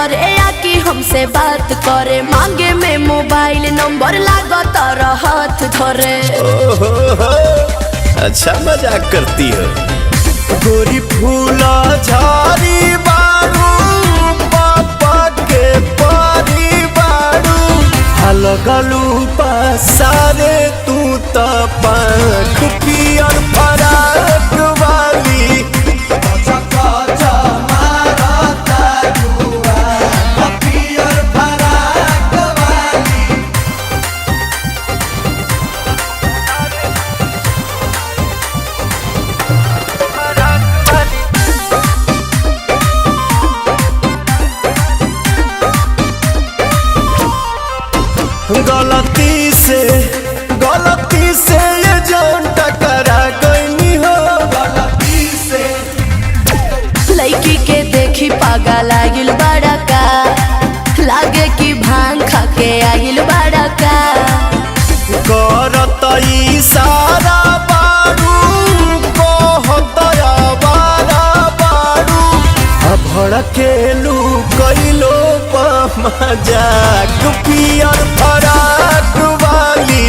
करे या कि हमसे बात करे, मांगे में मोबाइल नंबर लागो तारा हाथ धरे। अच्छा मजाक करती हो। गोरी फूला झाड़ी बारू पापा के पारी बारू, लगलू पसारे तू तो पंख पियर फराक वाली। गलती से ये जान टकरा गई हो, गलती से। लड़की के देखी पागल आगिल बड़ा का, लागे कि भांग खा के आगिल बड़ा का। करत इशारा बारू कहत आवारा बारू, भड़केलू कैलो मजाक पियर फराक वाली।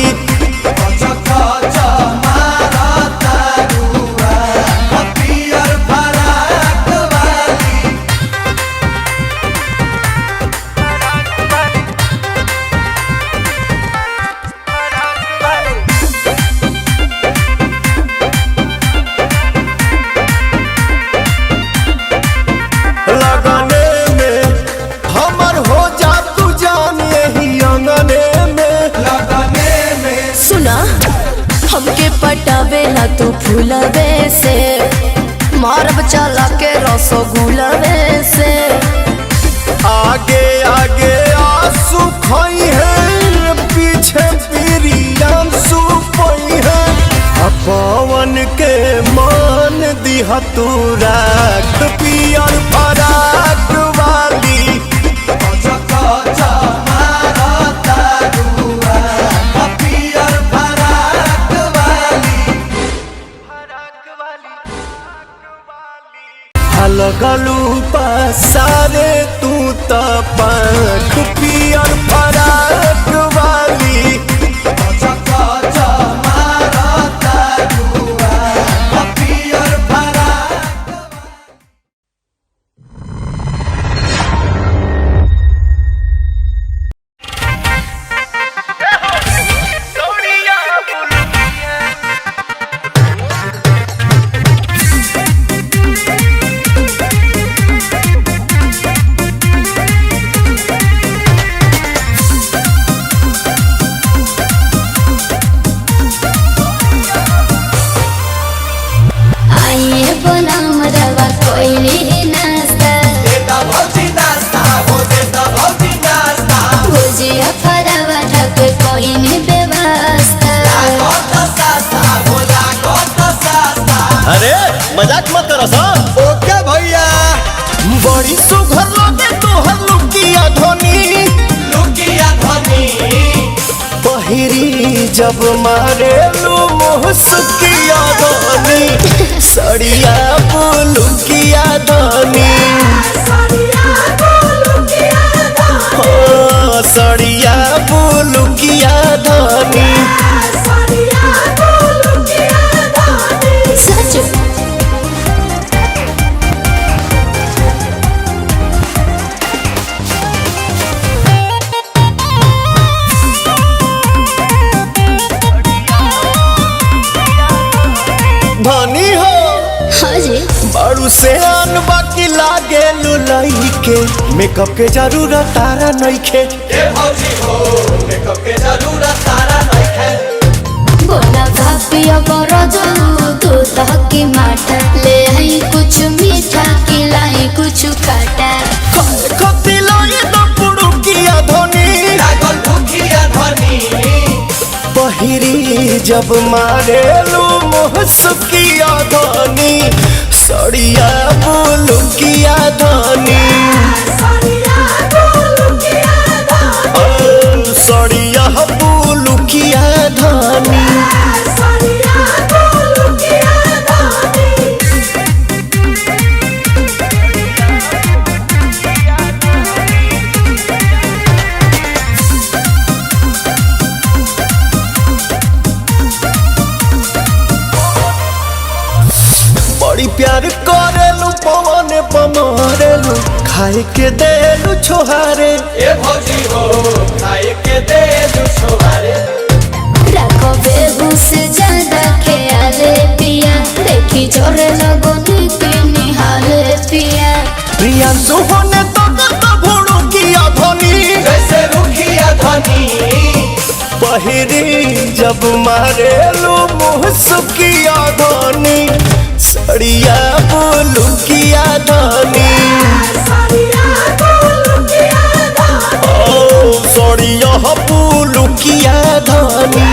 हमके पटावेला तू फूलवे से, मारब चला के रसगुलवे से। आगे आगे आंसू खोई है, पीछे पीरियम सुपई है। पवन के मान दिया तू राख पियर फराक वाली। लगलू पसारे तू तो पंख पियर फराक वाली। अरे मजाक मत करो सर। ओके भैया। बड़ी सुघर लगे तोहर लुकिया धोनी, लुकिया धोनी। पहिरी जब मारे लू मुहसकिया धोनी, सड़िया लुकिया धोनी। सड़िया लुकिया धोनी। धनी हो बड़ू से आन बाकी लागे लुलाई के, मेकअप के जरूरत तारा नइखे। मेकअप के जरूरत तारा नइखे। बोला भापिया बड़ा जानू तू तहकी माटा, ले आई कुछ मीठा खिलाई कुछ काटा। खती लाए तो पुड़ुकिया धोनी, लागल भूखिया धोनी। पहिरी जब मारे लू मुहसकिया धोनी, सड़िया लुकिया धोनी। सड़िया लुकिया धोनी। खाए के दे लू छोहारे ए भौजी हो खाए के दे लू छोहारे रखो बेहूस ज्यादा ख्याले पिया देखी जोरे लगो नीति निहाले पिया प्रिया सुहोने तो भोड़ो किया धनी जैसे रुखिया धनी पहिरी जब मारे लू मुँह सुखिया धनी सड़िया बोलू किया धनी ओ सड़िया बोलू किया धनी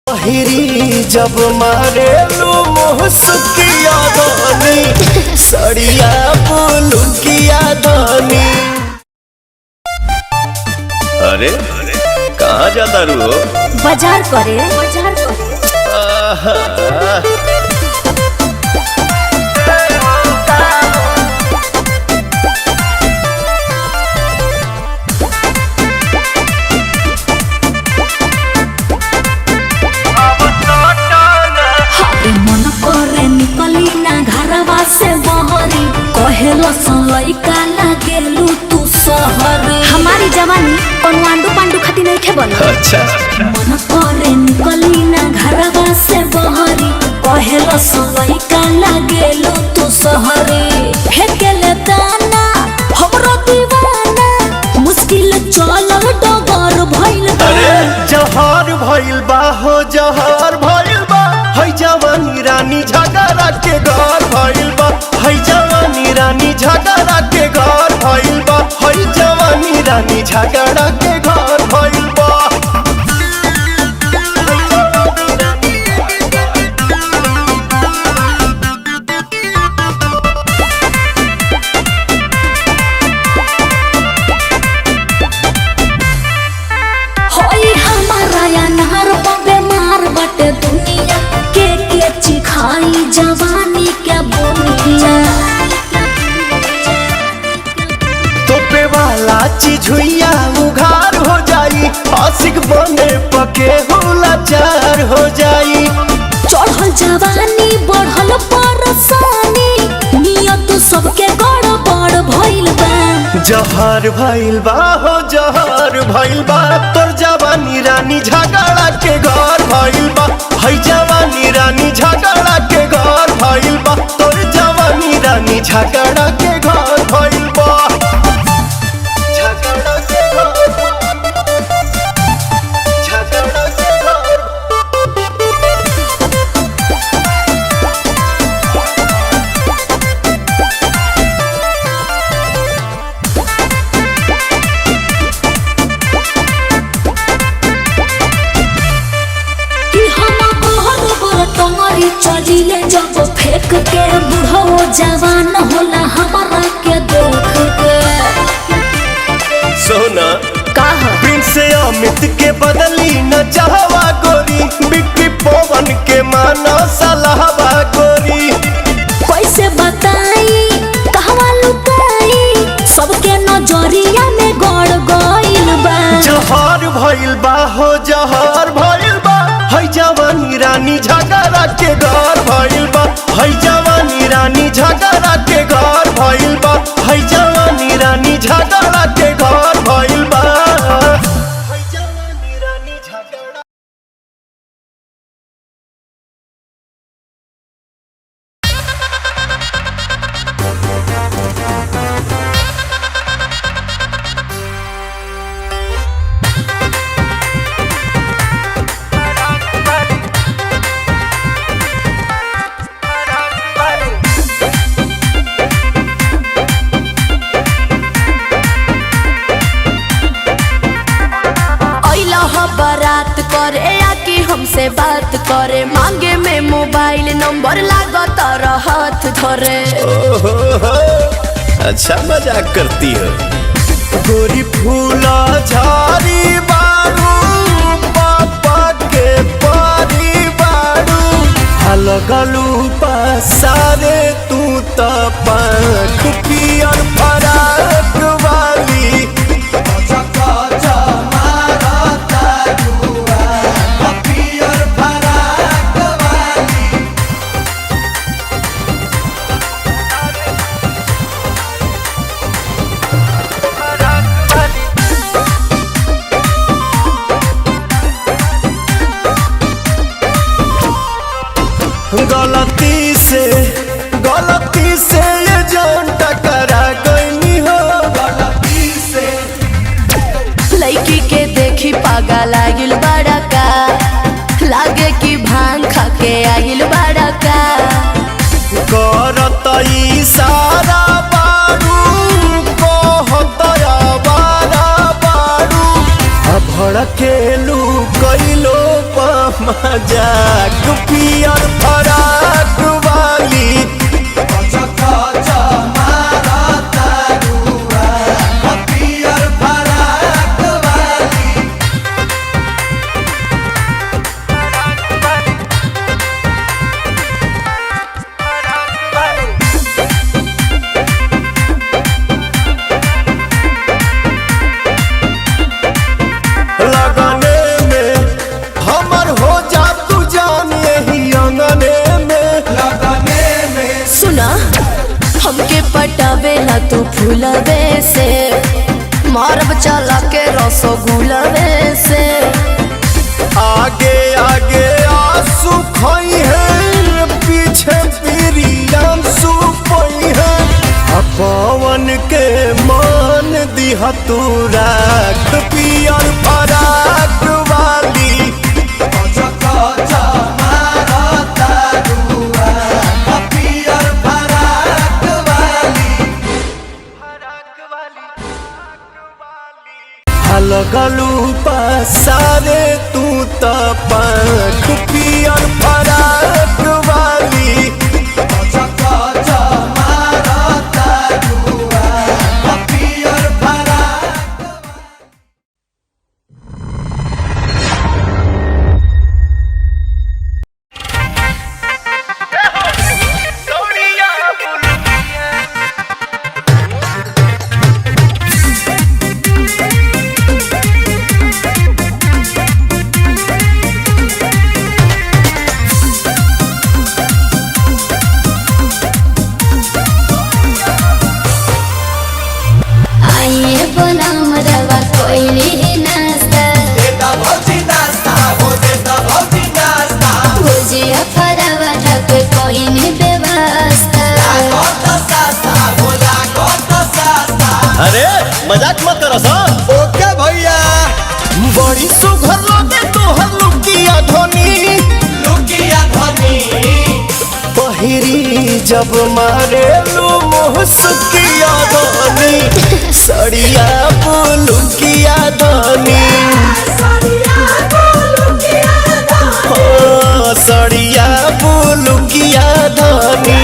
पहिरी जब मारे लू मुँह सुखिया धनी सड़िया बोलू किया धनी। अरे कहाँ जाता रू हो? बाजार करे आहा। मन करे निकली ना घरवा से बहरी कहेलो सलई का लागेलू तू शहर हमारी जवानी कोनो आंडू पांडू खाती नहीं खे बन अच्छा मन करे निकली ना घरवा से बहरी कहेलो सलई का लागेलू तू शहरी फेकेले दाना हमरो दीवाना मुश्किल चलल डगर भइल अरे जहर भइल बा हो जहर भइल बा है जवानी रानी झगड़ा के घर भइल बा है जवानी रानी झगड़ा के घर भइल बा है जवानी रानी झगड़ा के घर भइल बा होई हमारा या नहर पे मार बटे दुनिया के चिखाई जवानी के बोनिया तोपे वाला चीज हुइया उघार हो जाई आशिक बने पके होला चार हो जाई चढ़ल जवानी बढ़ल परसानी नियत सबके गड़बड़ भइल बा जहर भइल बा हो जहर भइल बा तोर जवानी रानी झगड़ा के घर भइल बा है जवानी रानी झगड़ा के घर भइल बा तोर जवानी रानी झगड़ा के घर भइल बा झगड़ा के घर झगड़ा के घर कि हम कहर बर टंगरी चलिले जब फेंक के बुढ़ो जवान होला हमारा के देख के सोना कहा प्रिंस अमित के बदली न चाहवा गोरी बिक्की पवन के माना सलाहवा गोरी कैसे बताई कहवा लुकाई सबके नजरिया में गड़ गइल बा जहर भइल बा हो जहर भइल बा है जवानी रानी झगड़ा के घर भइल बा है जवानी रानी झगड़ा के घर भइल बा है जवानी रानी झगड़ा के घर भइल बा है जवानी रानी झगड़ा बारात करे या कि हमसे बात करे मांगे में मोबाइल नंबर लागत हाथ धरे ओहो, अच्छा मजाक करती हो गोरी फूला झाड़ी बारू पापा के पारी बारू अलगलू पसारे तू त पंख पियर फराक वाली पियर गलती से ये जान टकरा गई हो गलती से। लड़की के देखी पागल आगिल बड़ा का लागे कि भांग खा के आगिल बड़ा का करत इशारा बारू कहत आवारा बारू भड़केलू कैलो मजाक पियर फराक वाली हमके पटावेला तू फूलवे से मारब चला के रसगुलवे से आगे आगे आंसू खोई है पीछे पीरियम सुपई है पवन के मान दिया तू राख पियर फराक वाली लगलू पसारे तू त पंख पियर फराक वाली मजाक मत करो सर। ओके भैया बड़ी सुघर लगे तोहर लुकिया धनी पहिरी जब मारे लू मुहसकिया धनी सड़िया बुलुकिया धनी सड़िया बुलुकिया धनी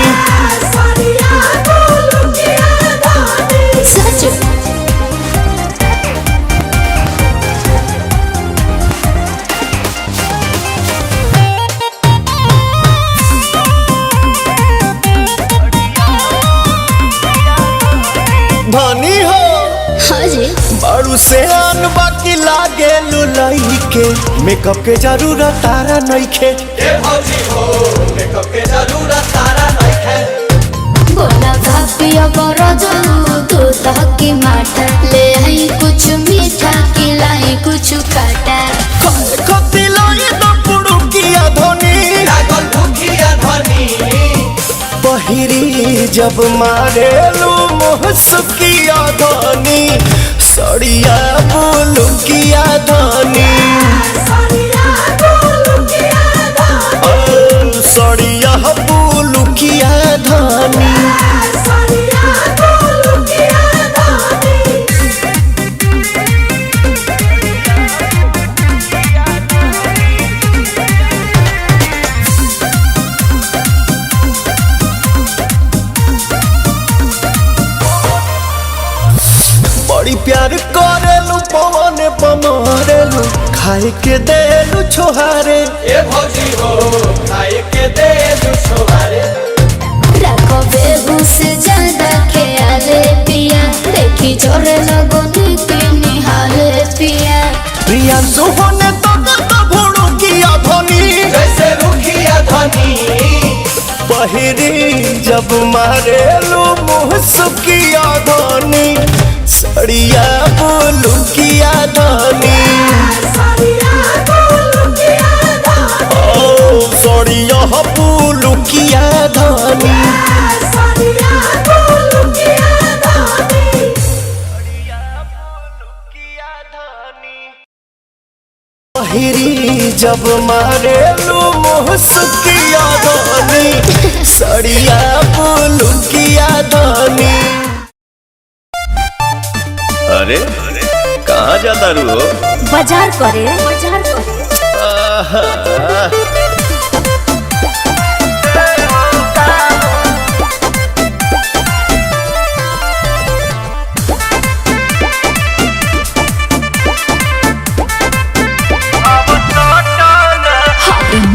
धनी हो बड़ू से आन बाकी लागे लुलाई के मेकअप के जरूरत तारा नइखे मेकअप के जरूरत तारा नइखे बोला भापिया बरो जाऊ तू तहकी माटा ले आई कुछ मीठा खिलाई कुछ काटा खती लाई तो पुड़ुकिया धनी लागल भूखिया धनी पहिरी जब मारे लू मुहसकिया धनी सड़िया बुलुकिया धनी सड़िया बुलुकिया धनी बड़ी प्यार करेलू पवन पमारेलू खाए के देलू छोहारे ए भौजी हो खाए के देलू छोहारे रखो बेबू से ज्यादा ख्याले पिया देखी जोरे लगो निके निहाले पिया प्रिया सुहोने तो भोड़ू किया धनी जैसे रुखिया धनी पहिरी जब मारेलू मुहसकिया धनी सड़िया बुलुकिया धनी सड़िया पुलुकिया धनी हिरी जब मारे लू मुहसुकिया धनी सड़िया पुलुकिया धनी। अरे कहाँ जाता रू हो? बाजार करे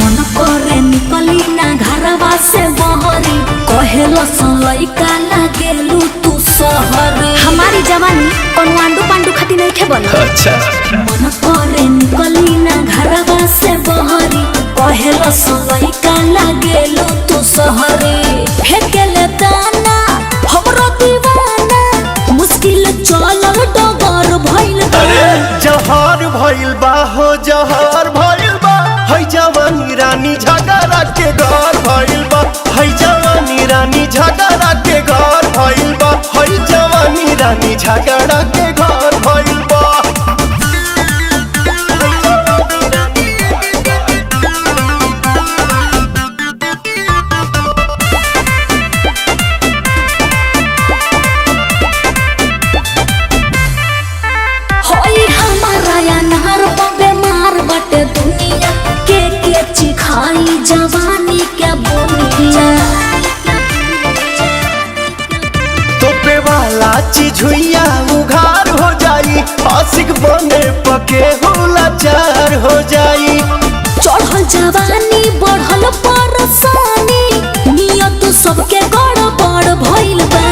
मन करे निकली ना घरवा से बहरी कहेलो लइका लागेलू तू शहरी। हमारी जवानी कोनो आंडू पांडू खाती नहीं थे बना। अच्छा मन करे निकली ना घरवा से बहरी कहेलो लइका लागेलू तू शहरी। फेंकेले दाना हमरो दीवाना मुश्किल चलल डगर भइल बा। अरे जहर भइल बा हो जहर भइल बा है जवानी रानी झगड़ा के घर भइल बा है जवानी रानी झगड़ा के घर भइल बा है जवानी रानी झगड़ा के घर भइल बा। होई हमारा या नहर बेमार बटे दुनिया के चिखाई जवानी के बोनिया। तोपे वाला चीज हुइया उघार हो जाई आशिक बने पके हुलाचार हो जाई। चढ़ल जवानी बढ़ल परसानी नियत सबके गड़बड़ भइल बा।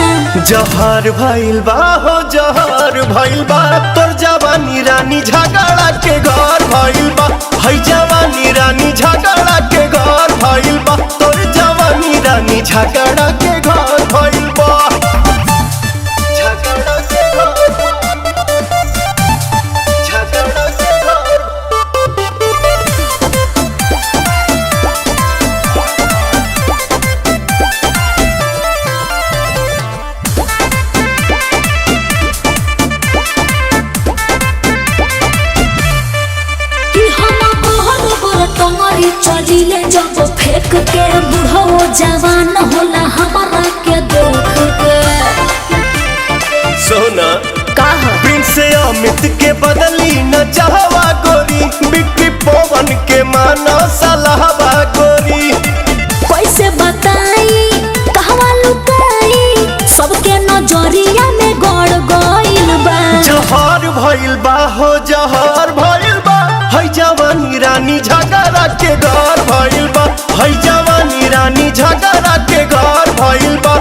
जहर भइल बा हो जहर भइल बा तोर जवानी रानी झगड़ा के घर भइल बा है जवानी रानी झगड़ा के घर भइल बा तोर जवानी रानी झगड़ा के घर भइल बा। झगड़ा के घर झगड़ा के घर चलिले जब फेंक के बुढ़ो जवान होला हमारा के देख के। सोना कहा प्रिंस अमित के बदली न चाहवा गोरी बिक्री पवन के माना सलाहवा गोरी। कैसे बताई कहवा लुकाई सबके नजरिया में गड़ गइल बा। जहर भइल बा हो जहर भइल बा है जवानी रानी झगड़ा के घर भइल बा है जवानी रानी झगड़ा के घर भइल बा।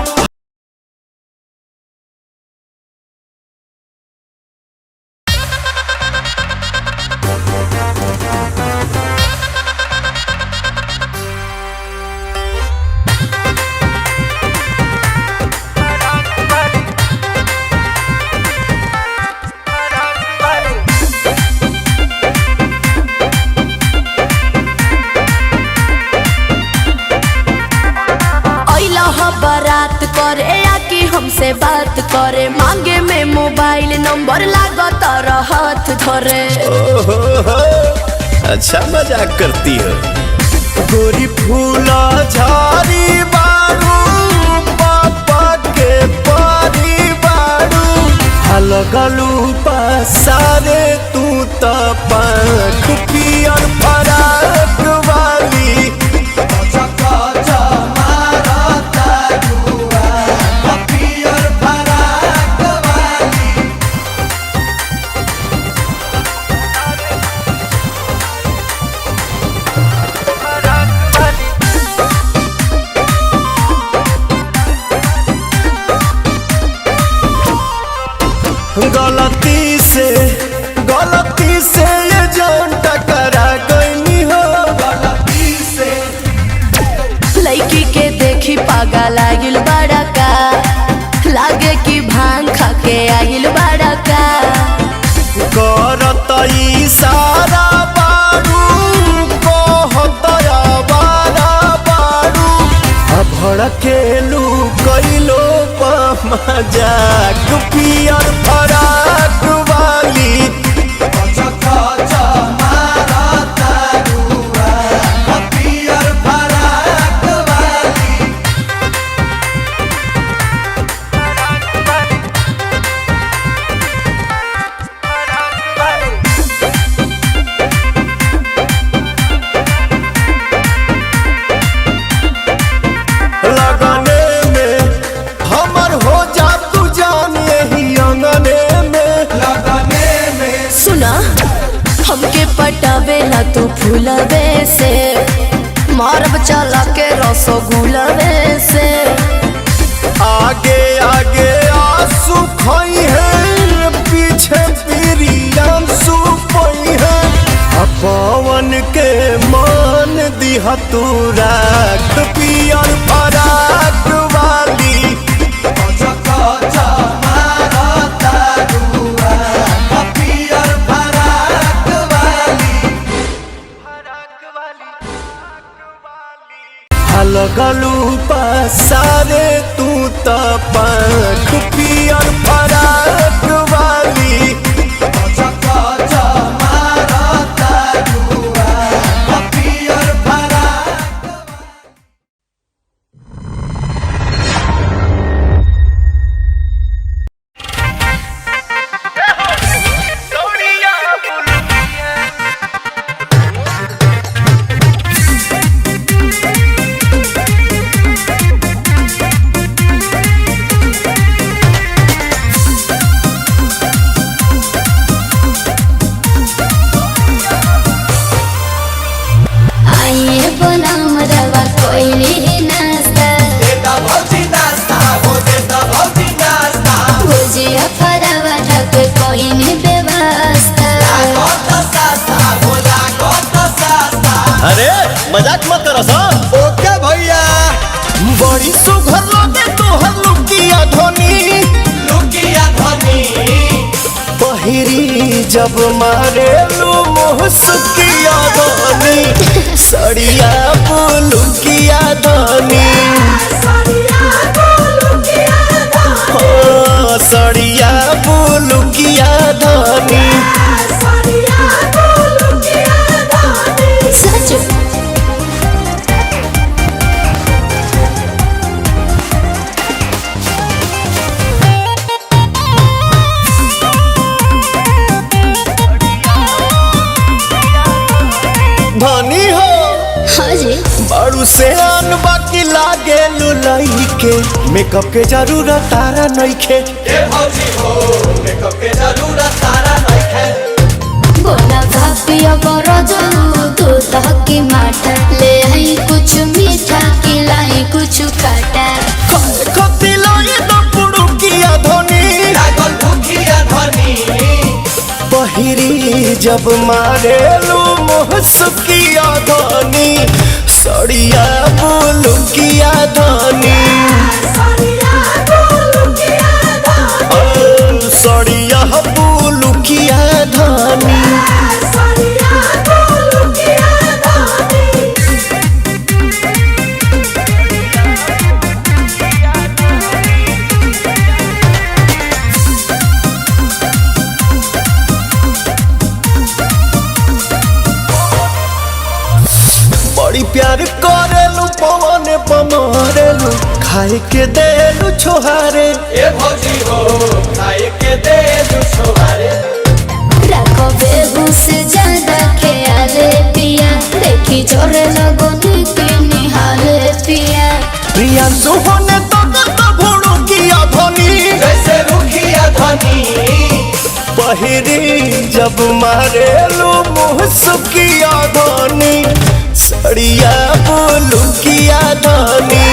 बारात करे या कि हमसे बात करे मांगे में मोबाइल नंबर लागत हाथ धरे। अच्छा मजाक करती हो गोरी फूला झाड़ी बारू पापा के पारी बारू हलगलू पसारे तू तो पंख पियर फराक वाली। गलती से ये जान टकरा गई हो गलती से। लड़की के देखी पागा लागिल बड़ा का लागे कि भांग खा के आगिल बड़ा का। करत इशारा बारू कहत आवारा भड़केलू कैलो मजाक पियर फराक वाली हमके पटावेला तू फूलवे से मारब चला के रसगुलवे से आगे आगे आंसू खोई है पीछे पीरियाम सुपई है पवन के मान दिहा तू राख पियर फराक वाली लगलू पसारे तू त पंख पियर फराक वाली अरे मजाक मत करो सर। ओके भैया बड़ी सुघर लगे तोहर लुकिया धोनी पहिरी जब मारे लू मुहसकिया धोनी सड़िया लुकिया धोनी सड़िया लुकिया धोनी धनी हो बड़ू से आन बाकी लागे लुलाई के मेकअप के जरूरत तारा नइखे मेकअप के जरूरत तारा नइखे बोला भापिया बरो तू तहकी माटा ले आई कुछ मीठा खिलाई कुछ काटा खती लाए तो पुड़ुकिया धोनी लागल भूखिया धोनी पहिरी जब मारे लू मुहसकिया धोनी सड़िया लुकिया धोनी सड़िया लुकिया धोनी बड़ी प्यार करेलू पवन पमरेलू खाए के देलू छोहारे ए भौजी हो खाए के देलू छोहारे रखो बेहू से ज्यादा ख्याले पिया देखी जोरे लगो के निहाले पिया प्रिया सुहोने तो भुड़ू किया धोनी जैसे रुखिया धोनी पहिरी जब मारेलू मुहसकिया धोनी सड़िया लुकिया धोनी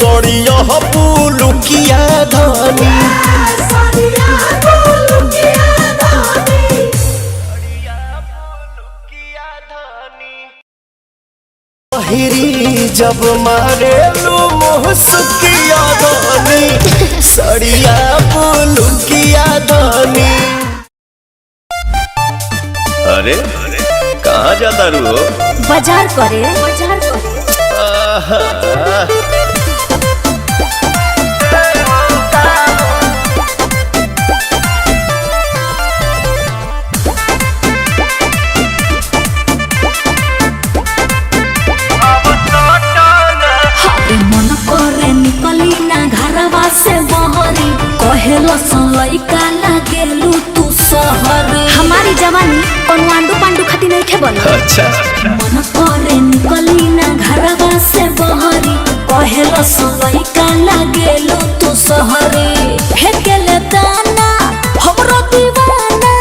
सड़िया लुकिया धोनी पहिरी जब मारेलू मुहसकिया धोनी सड़िया लुकिया धोनी अरे का कहाँ जाता रू? बाजार करे। मन करे निकली ना घरवा से बहरी, कहेलो लइका लागेलू तू सहरी। हमारी जवानी कोनो आंडू पांडू खाती नहीं खे बन। अच्छा मन करे निकली ना घरवा से बहरी, कहेलो लइका लागेलू तू सहरी। फेकेले दाना हमरो दीवाना,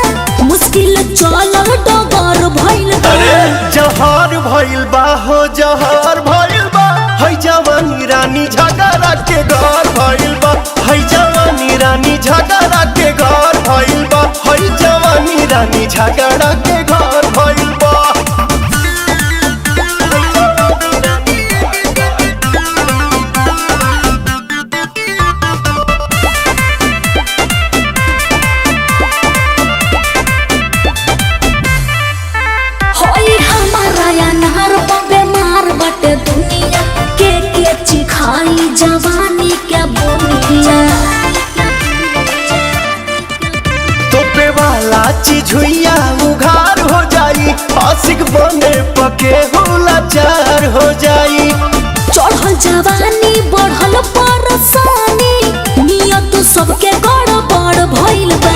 मुश्किल चलल डगर भइल बा। अरे जहर भइल बा हो जहर भइल बा, है जवानी रानी झगड़ा के घर भइल बा। है जवानी रानी झगड़ा के घर भइल बा। है जवानी रानी झगड़ा के घर भइल बा। होई हमारा या नहर पे मार बटे दुनिया के चिखाई जवानी के बोनिया। तोपे वाला चीज हुइया उघार हो जाई, आशिक बने पके हुलाचार हो जाई। चढ़ल जवानी बढ़ल परेशानी, नियत सबके गड़बड़ भइल बा।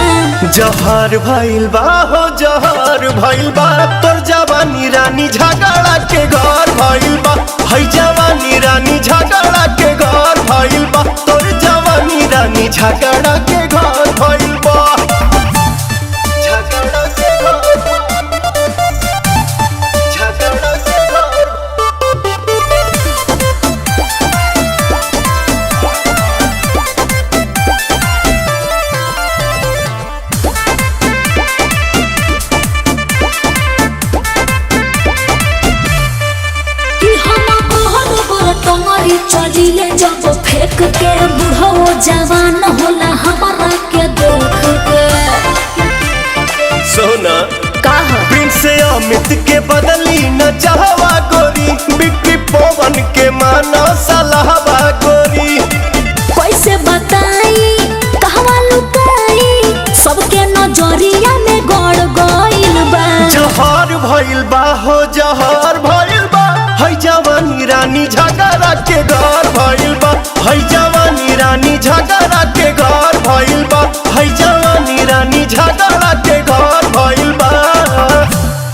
जहर भइल बा हो जहर भइल बा, तोर जवानी रानी झगड़ा के घर भइल बा। है जवानी रानी झगड़ा के घर भइल बा। तोर जवानी रानी झगड़ा के घर भइल बा। झगड़ा के घर, झगड़ा के घर। कि हम कहल बर टंगरी चलिले जब फेंक के, बुढ़ो जवान होला हमारा के देख के। सोना कहा प्रिंस अमित के बदली न चाहवा गोरी, बिक्री पवन के माना सलाहवा गोरी। कैसे बताई कहवा लुकाई, सबके नजरिया में गड़ गइल बा। जहर भइल बा हो जहर भइल बा, है जवानी रानी झगड़ा के घर भइल बा। है जवानी रानी झगड़ा के घर भइल बा। है जवानी रानी झगड़ा के घर भइल बा।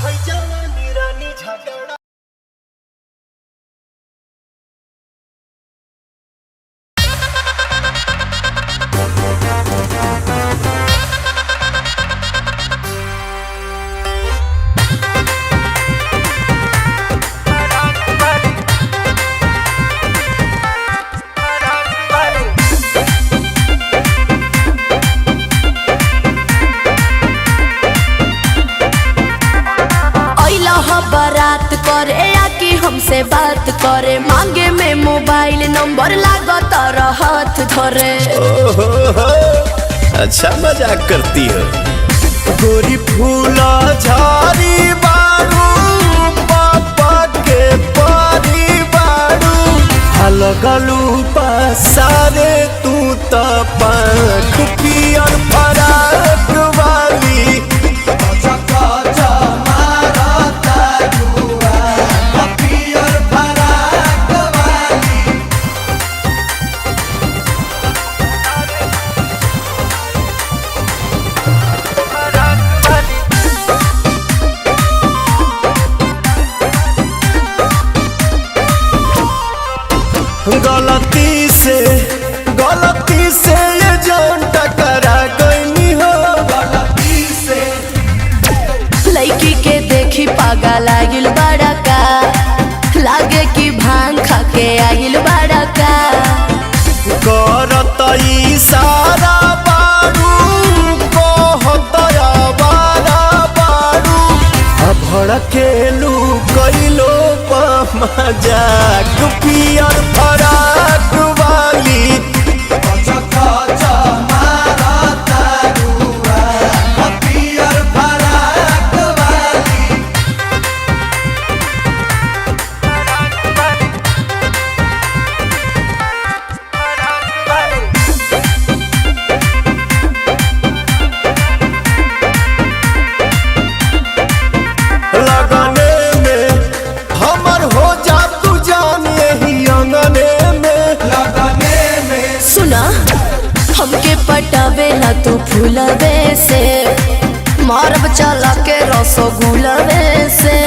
है जवानी रानी झगड़ा। बारात करे या कि हमसे बात करे, मांगे में मोबाइल नंबर लागत हाथ धरे। ओहो, अच्छा मजाक करती हो। गोरी फूला झाड़ी बारू, पापा के पारी बारू। लगलू पसारे तू त पंख पियर फराक वाली। गलती से ये जान टकरा गई हो। गलती से लड़की के देखी पागा लागिल बड़ा का, लागे कि भांग खा के आगिल बड़ा का। करत इशारा बारू, कहत आवारा बारू। भड़केलू कैलो मजाक पियर फराक वाली। फूलवे से मारब चला के रसगुलवे से।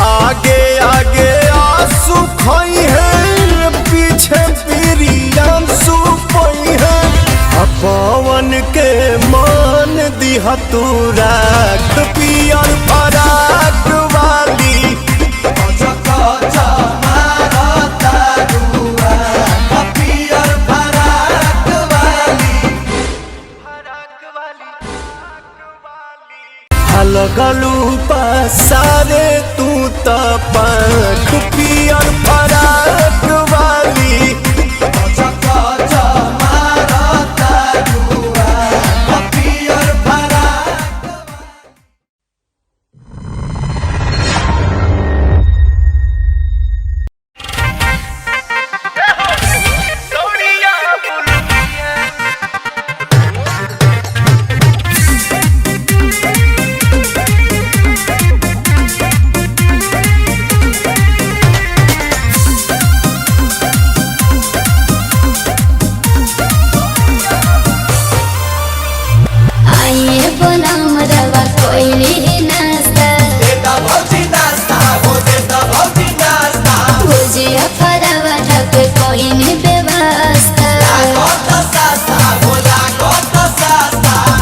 आगे आगे आंसू खोई है पीछे पीरियम सुपई है पवन के मान दिया तू राख पियर फराक वाली लगलू पसारे तू त पंख पियर फराक वाली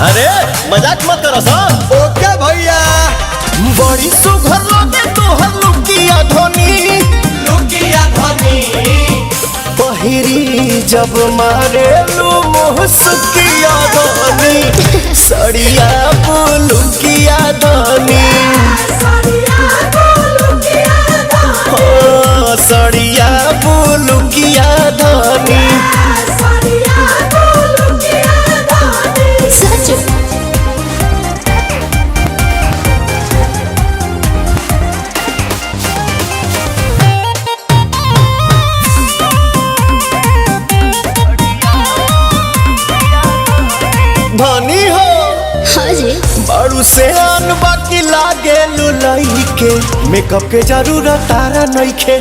अरे मजाक मत करो सर। ओके भैया बड़ी सुघर लगे तोहर लुकिया धोनी पहिरी जब मारे लू मुहसकिया धोनी सड़िया लुकिया धोनी सड़िया लुकिया धोनी धनी हो बड़ू से आन बाकी लागे लुलाई के मेकअप के जरूरत तारा नइखे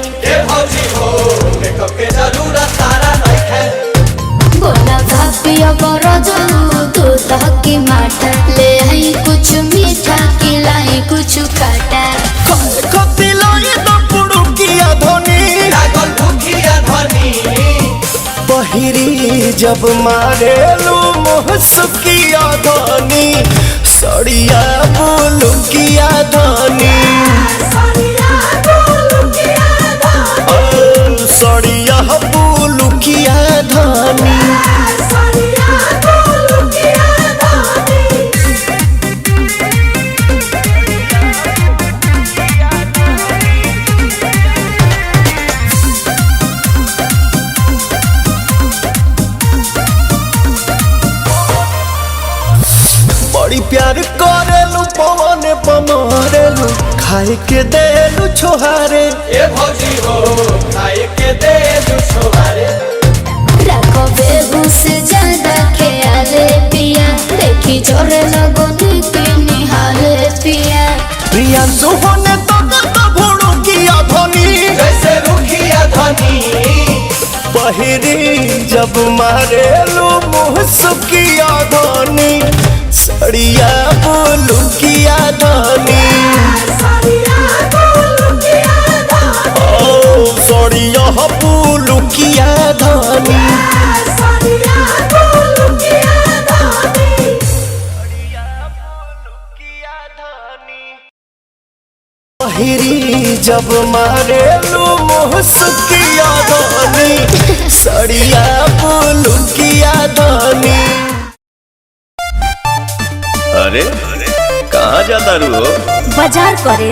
मेकअप के जरूरत तारा नइखे बोला भापिया बड़ा जाऊ तू तहकी माटा ले आई कुछ मीठा खिलाई कुछ काटा खती लाए तो पुड़ुकिया धोनी लागल भूखिया धोनी पहिरी जब मारे लू मुहसकिया धोनी सड़िया लुकिया धोनी सड़िया लुकिया धोनी बड़ी प्यार करेलू पवन पमारेलू खाए के देलू छोहारे ए भौजी हो खाए के देलू छोहारे रखो बेहू से ज्यादा ख्याले पिया देखी जोरे लगो नीति निहाले पिया प्रिया सुहोने तो भोड़ू किया धोनी जैसे रुखिया धोनी पहिरी जब मारेलू मुहसकिया धोनी सड़िया लुकिया धोनी सड़िया लुकिया धोनी पहिरी जब मारेलू मुहसकिया धोनी सड़िया लुकिया धोनी। अरे कहाँ जाता रू हो? बाजार करे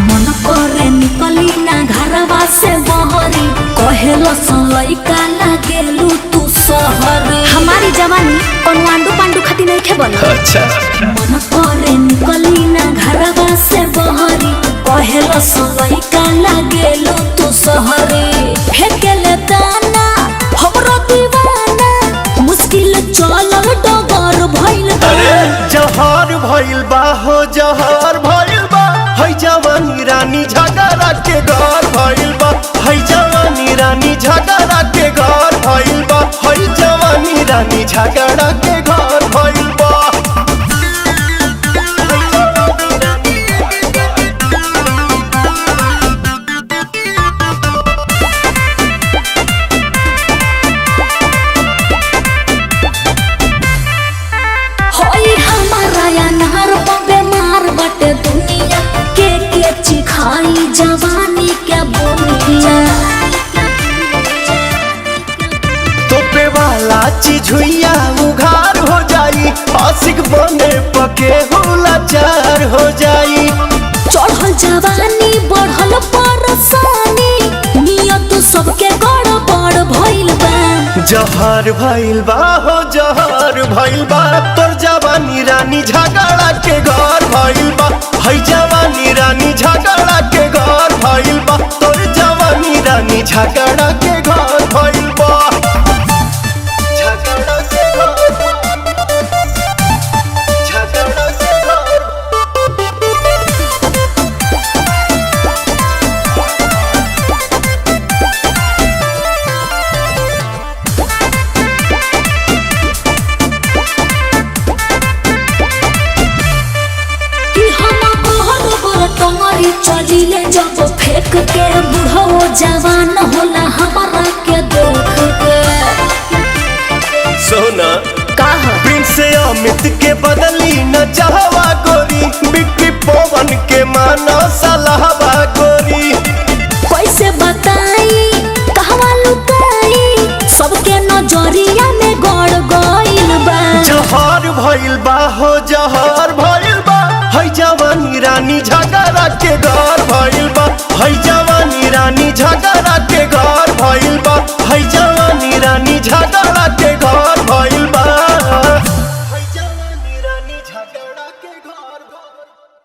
मन करे निकली ना घरवा से बहरी कहेलो लइका लागेलू तू शहर हमारी जवानी कोनो आंडू पांडू खाती नहीं खे बन अच्छा मन करे निकली ना घरवा से बहरी कहेलो लइका लागेलू तू शहर फेकेले दाना हमरो दीवाना हो जहर भइल बा है जवानी रानी झगड़ा के घर भइल बा है जवानी रानी झगड़ा के घर भइल बा है जवानी रानी झगड़ा के घर भइल बा होई हमारा या नहर बेमार बटे दुनिया के चिखाई जवानी के बोनिया तोपे वाला चीज हुइया उघार हो जाई आशिक बने पके होला चार हो जाई चढ़ल जवानी बढ़ल परसानी नियत सबके गड़बड़ भइल बा जहर भइल बा हो जहर भइल बा तोर जवानी रानी झगड़ा के घर भइल बा है जवानी रानी झगड़ा के घर भइल बा तोर जवानी रानी झगड़ा के घर भइल बा झगड़ा के घर झगड़ा के घर कि हम कहर बर टंगरी चलिले जब फेंक के बुढ़ो जवान होला हमारा के देख के सोना कहा प्रिंस अमित के बदली न चाहवा गोरी बिक्की पवन के माना सलाहवा गोरी कैसे बताई कहवा लुकाई सबके नजरिया में गड़ गइल बा जहर भइल बा हो जहर भइल बा है जवानी रानी झगड़ा के घर भइल